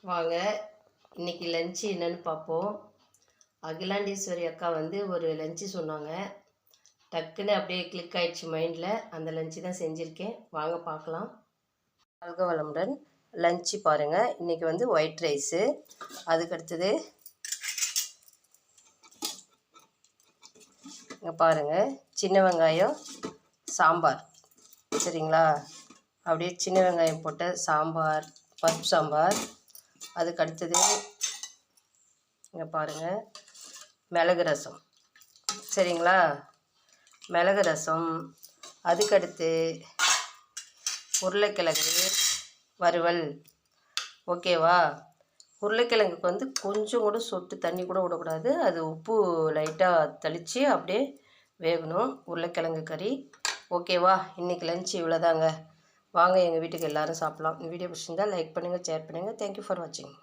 வாங்க இன்றைக்கி லஞ்சு என்னென்னு பார்ப்போம். அகிலாண்டீஸ்வரி அக்கா ஒரு லஞ்சு சொன்னாங்க. டக்குன்னு அப்படியே கிளிக் ஆகிடுச்சு மைண்டில். அந்த லஞ்சு தான் செஞ்சுருக்கேன். வாங்க பார்க்கலாம். வாழ்க வளமுடன். லஞ்சு பாருங்கள். இன்றைக்கி ஒயிட் ரைஸு, அதுக்கடுத்தது இங்கே பாருங்கள் சின்ன வெங்காயம் சாம்பார். சரிங்களா? அப்படியே சின்ன வெங்காயம் போட்ட சாம்பார், பருப்பு சாம்பார். அதுக்கு அடுத்தது இங்கே பாருங்கள் மிளகு ரசம். சரிங்களா? மிளகு ரசம். அதுக்கடுத்து உருளைக்கிழங்கு வறுவல். ஓகேவா? உருளைக்கிழங்குக்கு கொஞ்சம் கூட சொட்டு தண்ணி கூட விடக்கூடாது. அது உப்பு லைட்டாக தெளித்து அப்படியே வேகணும். உருளைக்கிழங்கு கறி. ஓகேவா? இன்றைக்கி லஞ்ச் இவ்வளோதாங்க. வாங்க எங்கள் வீட்டுக்கு எல்லோரும் சாப்பிட்லாம். இந்த வீடியோ பிடிச்சிருந்தால் லைக் பண்ணுங்கள், ஷேர் பண்ணுங்கள். தேங்க்யூ ஃபார் வாட்சிங்.